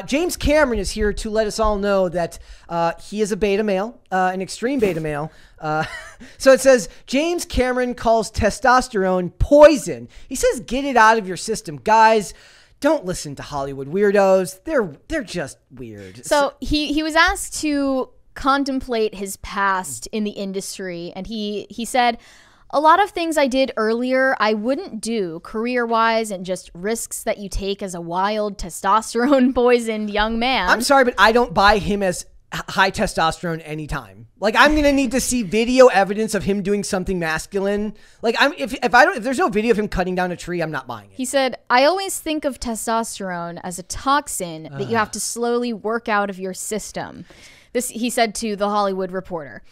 James Cameron is here to let us all know that he is a beta male, an extreme beta male. So it says, James Cameron calls testosterone poison. He says, get it out of your system. Guys, don't listen to Hollywood weirdos. They're just weird. So he was asked to contemplate his past in the industry, and he said, a lot of things I did earlier I wouldn't do career-wise, and just risks that you take as a wild testosterone poisoned young man. I'm sorry, but I don't buy him as high testosterone anytime. Like, I'm gonna need to see video evidence of him doing something masculine. Like, if there's no video of him cutting down a tree, I'm not buying it. He said, I always think of testosterone as a toxin that you have to slowly work out of your system. This he said to The Hollywood Reporter.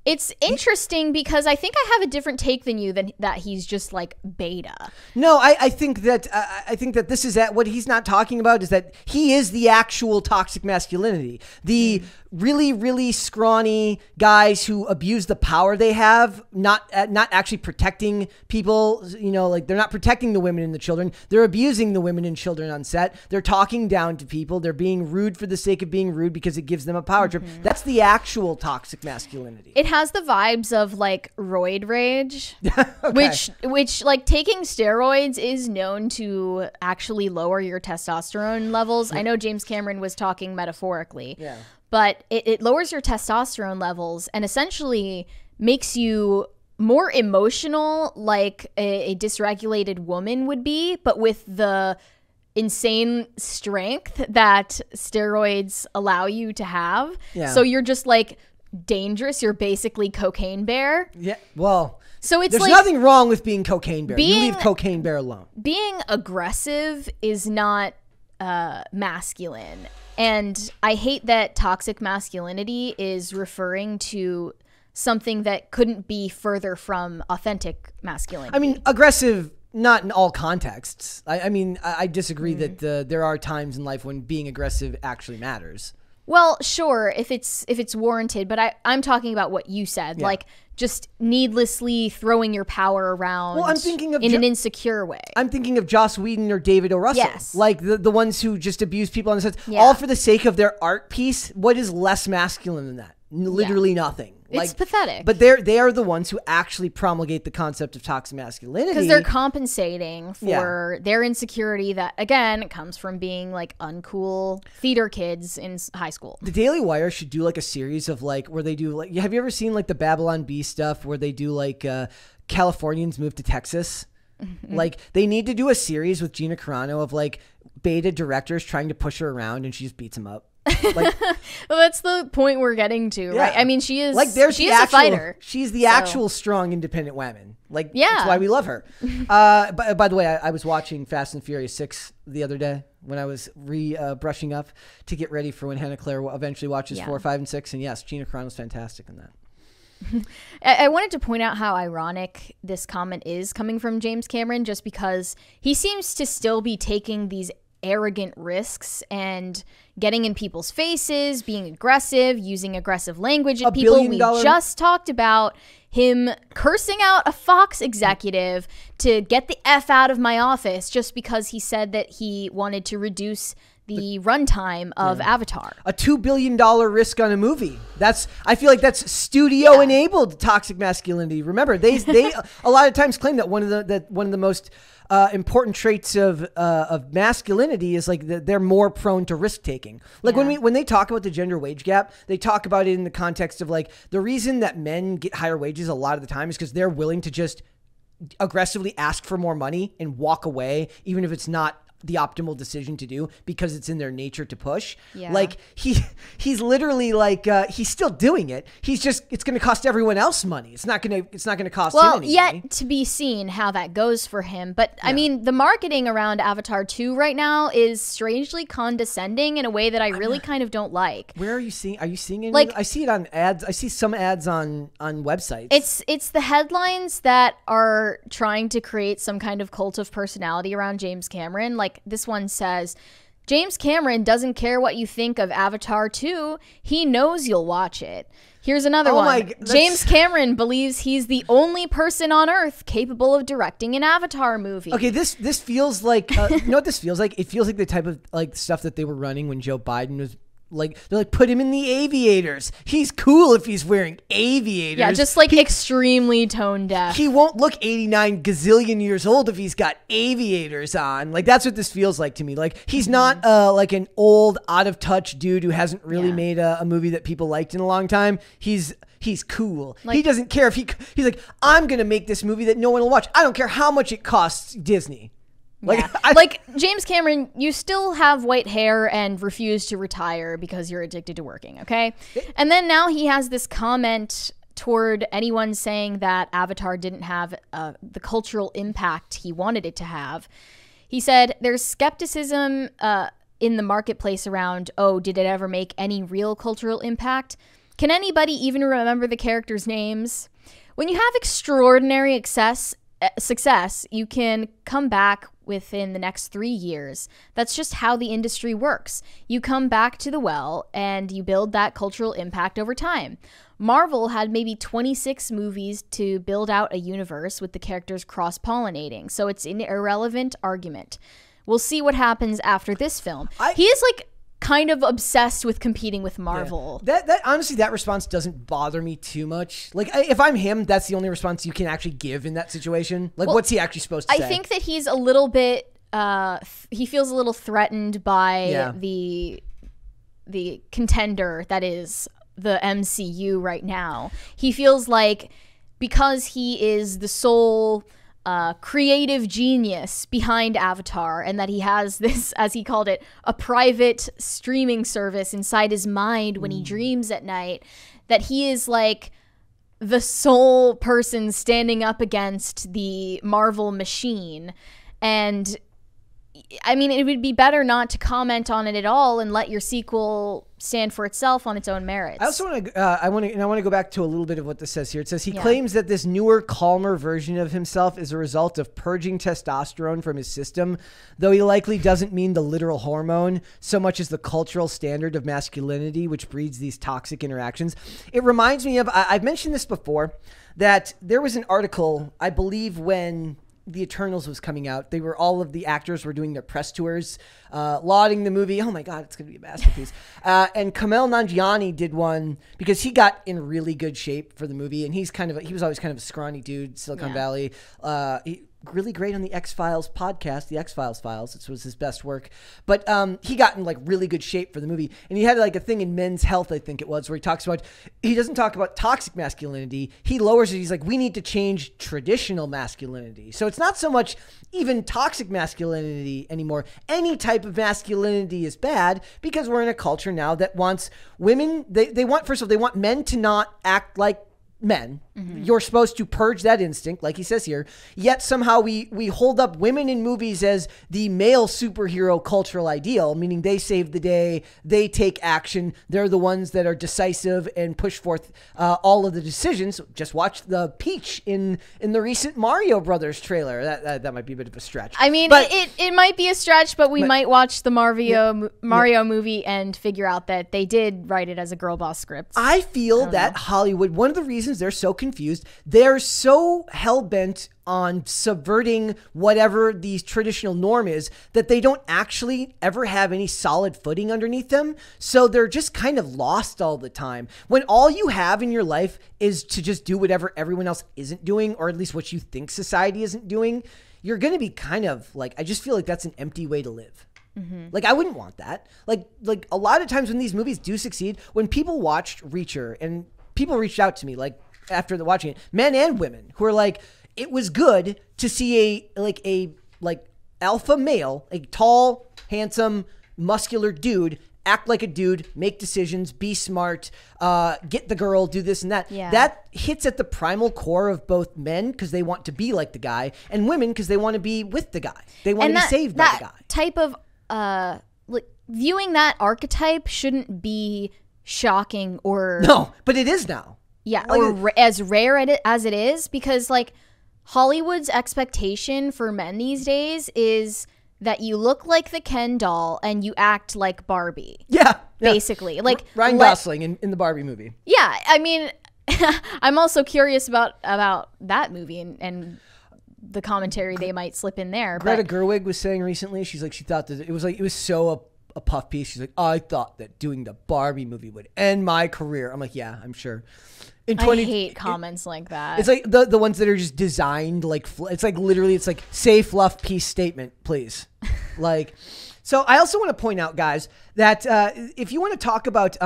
It's interesting because I think I have a different take than you, that he's just like beta. No, I think that this is what he's not talking about is that he is the actual toxic masculinity. The really, really scrawny guys who abuse the power they have, not actually protecting people, like they're not protecting the women and the children. They're abusing the women and children on set. They're talking down to people. They're being rude for the sake of being rude because it gives them a power trip. That's the actual toxic masculinity. It has the vibes of like roid rage, Okay. which like taking steroids is known to actually lower your testosterone levels. I know James Cameron was talking metaphorically. Yeah. But it lowers your testosterone levels and essentially makes you more emotional, like a dysregulated woman would be, but with the insane strength that steroids allow you to have. Yeah. So you're just like dangerous. You're basically Cocaine Bear. Yeah. Well, so it's there's like nothing wrong with being Cocaine Bear. You leave Cocaine Bear alone. Being aggressive is not masculine. And I hate that toxic masculinity is referring to something that couldn't be further from authentic masculinity. I mean, aggressive, not in all contexts. I disagree that there are times in life when being aggressive actually matters. Well, sure, if it's warranted, but I'm talking about what you said, like just needlessly throwing your power around. Well, I'm thinking of in an insecure way. I'm thinking of Joss Whedon or David O. Russell. Yes. Like the ones who just abuse people on the set, Yeah. all for the sake of their art piece. What is less masculine than that? Literally nothing. It's pathetic. But they are the ones who actually promulgate the concept of toxic masculinity. Because they're compensating for their insecurity that, again, comes from being like uncool theater kids in high school. The Daily Wire should do like a series of like where they do like, have you ever seen like the Babylon Bee stuff where they do like Californians move to Texas? Like they need to do a series with Gina Carano of like beta directors trying to push her around and she just beats them up. Like, well, that's the point we're getting to, right? I mean, she is like she is a fighter. She's the actual strong, independent woman. Like, that's why we love her. By the way, I was watching Fast and Furious 6 the other day when I was brushing up to get ready for when Hannah Claire eventually watches 4, 5, and 6. And yes, Gina Carano's fantastic in that. I wanted to point out how ironic this comment is coming from James Cameron, just because he seems to still be taking these arrogant risks and getting in people's faces, being aggressive, using aggressive language at people. We just talked about him cursing out a Fox executive to get the F out of my office just because he said that he wanted to reduce the runtime of Avatar. A $2 billion risk on a movie. I feel like that's studio enabled toxic masculinity. Remember, they a lot of times claim that one of the most important traits of masculinity is like they're more prone to risk taking. Like when they talk about the gender wage gap, they talk about it in the context of like the reason that men get higher wages a lot of the time is because they're willing to just aggressively ask for more money and walk away, even if it's not the optimal decision to do because it's in their nature to push. Like he's literally like he's still doing it. It's going to cost everyone else money. It's not going to cost him any yet money. To be seen how that goes for him. But I mean, the marketing around Avatar 2 right now is strangely condescending in a way that I really kind of don't like. Where are you seeing any? Like, I see it on ads. I see some ads on websites. It's the headlines that are trying to create some kind of cult of personality around James Cameron. Like this one says, James Cameron doesn't care what you think of Avatar 2. He knows you'll watch it. Here's another one. James Cameron believes he's the only person on Earth capable of directing an Avatar movie. Okay, this feels like you know what this feels like? It feels like the type of like stuff that they were running when Joe Biden was like, they're like, put him in the aviators. He's cool if he's wearing aviators. Yeah, just like extremely tone deaf. He won't look 89 gazillion years old if he's got aviators on. Like, that's what this feels like to me. Like, he's not like an old, out of touch dude who hasn't really made a movie that people liked in a long time. He's cool. Like, he doesn't care if he's like, I'm going to make this movie that no one will watch. I don't care how much it costs Disney. Like, like James Cameron, you still have white hair and refuse to retire because you're addicted to working, okay? And then now he has this comment toward anyone saying that Avatar didn't have the cultural impact he wanted it to have. He said, there's skepticism in the marketplace around, oh, did it ever make any real cultural impact? Can anybody even remember the characters' names? When you have extraordinary success, you can come back within the next 3 years. That's just how the industry works. You come back to the well and you build that cultural impact over time. Marvel had maybe 26 movies to build out a universe with the characters cross-pollinating, so it's an irrelevant argument. We'll see what happens after this film. He is like kind of obsessed with competing with Marvel. Yeah. That honestly, that response doesn't bother me too much. Like, if I'm him, that's the only response you can actually give in that situation. Like, what's he actually supposed to say? I think that he's a little bit he feels a little threatened by the contender that is the MCU right now. He feels like because he is the sole creative genius behind Avatar, and that he has this, as he called it, a private streaming service inside his mind when he dreams at night, that he is like the sole person standing up against the Marvel machine. And I mean, it would be better not to comment on it at all and let your sequel stand for itself on its own merits. I also want to, I want to go back to a little bit of what this says here. It says he claims that this newer, calmer version of himself is a result of purging testosterone from his system, though he likely doesn't mean the literal hormone so much as the cultural standard of masculinity, which breeds these toxic interactions. It reminds me of, I've mentioned this before, that there was an article, I believe, when The Eternals was coming out. They were, all of the actors were doing their press tours, lauding the movie. Oh my God, it's going to be a masterpiece. And Kumail Nanjiani did one because he got in really good shape for the movie. And he was always kind of a scrawny dude, Silicon Valley. Really great on the X-Files podcast, the X-Files files. This was his best work. But he got in like really good shape for the movie. And he had like a thing in Men's Health, I think it was, where he doesn't talk about toxic masculinity. He lowers it. He's like, we need to change traditional masculinity. So it's not so much even toxic masculinity anymore. Any type of masculinity is bad because we're in a culture now that wants women, they want men to not act like men. Mm-hmm. You're supposed to purge that instinct, like he says here. Yet somehow we hold up women in movies as the male superhero cultural ideal, meaning they save the day, they take action, they're the ones that are decisive and push forth all of the decisions. Just watch the Peach in the recent Mario Brothers trailer. That might be a bit of a stretch. I mean, but it might be a stretch, but we might watch the Mario movie and figure out that they did write it as a girl boss script. I feel that Hollywood, one of the reasons they're so confused, they're so hell-bent on subverting whatever the traditional norm is that they don't actually ever have any solid footing underneath them. So they're just kind of lost all the time. When all you have in your life is to just do whatever everyone else isn't doing, or at least what you think society isn't doing, you're going to be kind of like, I just feel like that's an empty way to live. Mm-hmm. Like, I wouldn't want that. Like a lot of times when these movies do succeed, when people watched Reacher, and people reached out to me, like, after watching it, men and women, who are like, it was good to see a alpha male, a tall, handsome, muscular dude act like a dude, make decisions, be smart, get the girl, do this and that. Yeah. That hits at the primal core of both men because they want to be like the guy, and women because they want to be with the guy. They want to be saved by the guy. Type of viewing that archetype shouldn't be shocking or no, but it is now. Yeah, or as rare as it is, because like Hollywood's expectation for men these days is that you look like the Ken doll and you act like Barbie. Yeah. Basically. Like Ryan Gosling in the Barbie movie. Yeah. I mean, I'm also curious about that movie and the commentary they might slip in there. Greta Gerwig was saying recently, she's like, she thought that it was so a puff piece. She's like, I thought that doing the Barbie movie would end my career. I'm like, yeah, I'm sure. I hate comments like that. It's like the ones that are just designed like it's like literally it's like say fluff piece statement, please. Like, so I also want to point out, guys, that if you want to talk about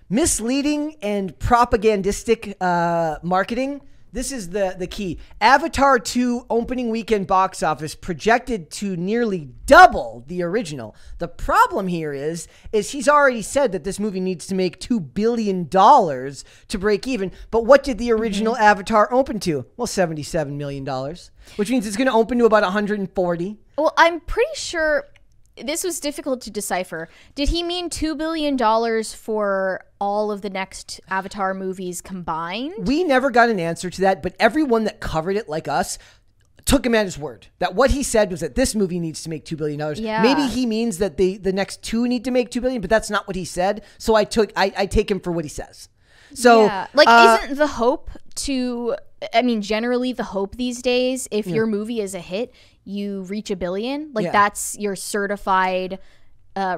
misleading and propagandistic marketing, this is the key. Avatar 2 opening weekend box office projected to nearly double the original. The problem here is he's already said that this movie needs to make $2 billion to break even. But what did the original Avatar open to? Well, $77 million, which means it's going to open to about 140. Well, I'm pretty sure this was difficult to decipher. Did he mean $2 billion for all of the next Avatar movies combined? We never got an answer to that, but everyone that covered it like us took him at his word. That what he said was that this movie needs to make $2 billion. Yeah. Maybe he means that the next two need to make $2 billion, but that's not what he said. So I take him for what he says. So yeah. Like, isn't the hope generally the hope these days, if your movie is a hit, you reach $1 billion? Like, that's your certified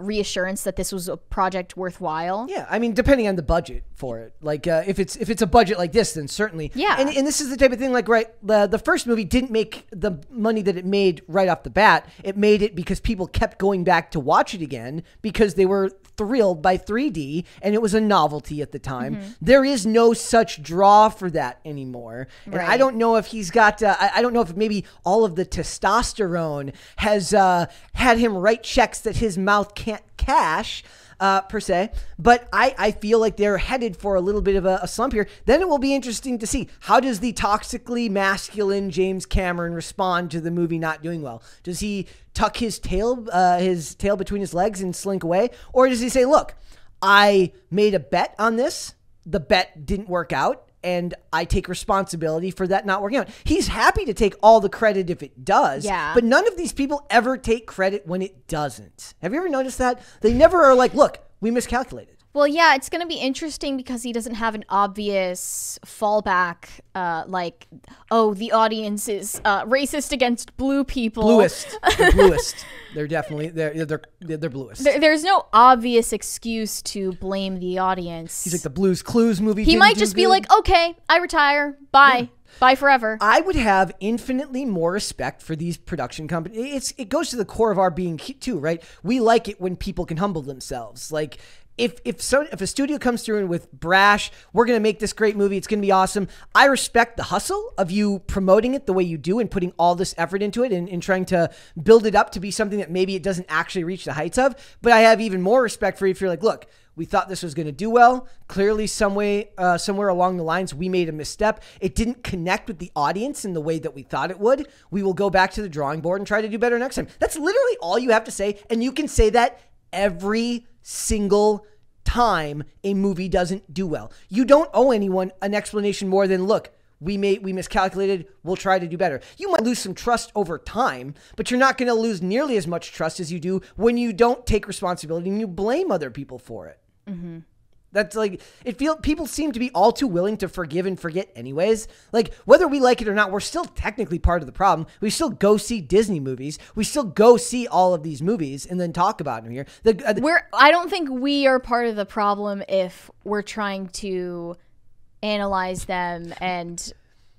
reassurance that this was a project worthwhile. Yeah, I mean, depending on the budget for it. Like, if it's a budget like this, then certainly. Yeah. And this is the type of thing, like, right, the first movie didn't make the money that it made right off the bat. It made it because people kept going back to watch it again because they were thrilled by 3D, and it was a novelty at the time. There is no such draw for that anymore. And I don't know if he's got, I don't know if maybe all of the testosterone has had him write checks that his mouth can't cash, per se. But I feel like they're headed for a little bit of a slump here. Then it will be interesting to see, how does the toxically masculine James Cameron respond to the movie not doing well? Does he tuck his tail between his legs and slink away? Or does he say, look, I made a bet on this. The bet didn't work out, and I take responsibility for that not working out. He's happy to take all the credit if it does, but none of these people ever take credit when it doesn't. Have you ever noticed that? They never are like, look, we miscalculated. Well, yeah, it's going to be interesting because he doesn't have an obvious fallback, like, oh, the audience is racist against blue people. Bluest. They're bluest. They're definitely, they're bluest. There's no obvious excuse to blame the audience. He's like the Blues Clues movie. He might just be like, okay, I retire. Bye. Yeah. Bye forever. I would have infinitely more respect for these production companies. It goes to the core of our being too, right? We like it when people can humble themselves. Like, if a studio comes through and with brash, we're going to make this great movie, it's going to be awesome. I respect the hustle of you promoting it the way you do and putting all this effort into it and trying to build it up to be something that maybe it doesn't actually reach the heights of. But I have even more respect for you if you're like, look, we thought this was going to do well. Clearly, somewhere along the lines, we made a misstep. It didn't connect with the audience in the way that we thought it would. We will go back to the drawing board and try to do better next time. That's literally all you have to say. And you can say that every single time a movie doesn't do well. You don't owe anyone an explanation more than, look, we miscalculated, we'll try to do better. You might lose some trust over time, but you're not going to lose nearly as much trust as you do when you don't take responsibility and you blame other people for it. Mm-hmm. That's like, people seem to be all too willing to forgive and forget anyways. Like, whether we like it or not, we're still technically part of the problem. We still go see Disney movies. We still go see all of these movies and then talk about them here. I don't think we are part of the problem if we're trying to analyze them and...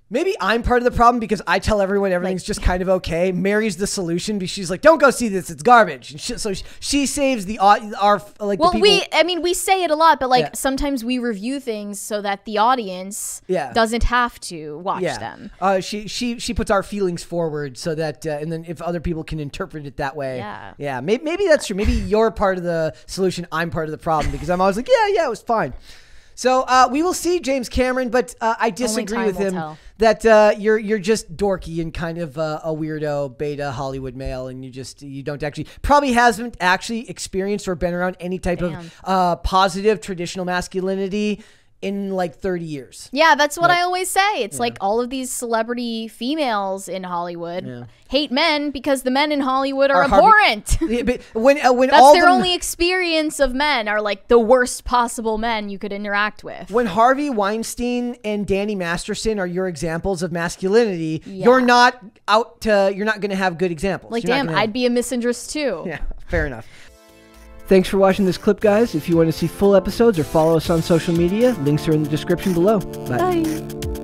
Maybe I'm part of the problem because I tell everyone everything's just kind of okay. Mary's the solution because she's like, don't go see this, it's garbage. And so she saves our the people. We say it a lot, but sometimes we review things so that the audience doesn't have to watch them. She puts our feelings forward so that and then if other people can interpret it that way. Yeah. Maybe that's true. Maybe you're part of the solution. I'm part of the problem because I'm always like, yeah, it was fine. So we will see James Cameron, but I disagree with him that you're just dorky and kind of a weirdo beta Hollywood male, and you don't actually probably hasn't actually experienced or been around any type of positive traditional masculinity in like 30 years. Yeah, that's what I always say. It's like all of these celebrity females in Hollywood hate men because the men in Hollywood are abhorrent. when that's all their only experience of men are like the worst possible men you could interact with. When Harvey Weinstein and Danny Masterson are your examples of masculinity, you're not going to have good examples. Like, damn, I'd be a misandrist too. Yeah, fair enough. Thanks for watching this clip, guys. If you want to see full episodes or follow us on social media, links are in the description below. Bye.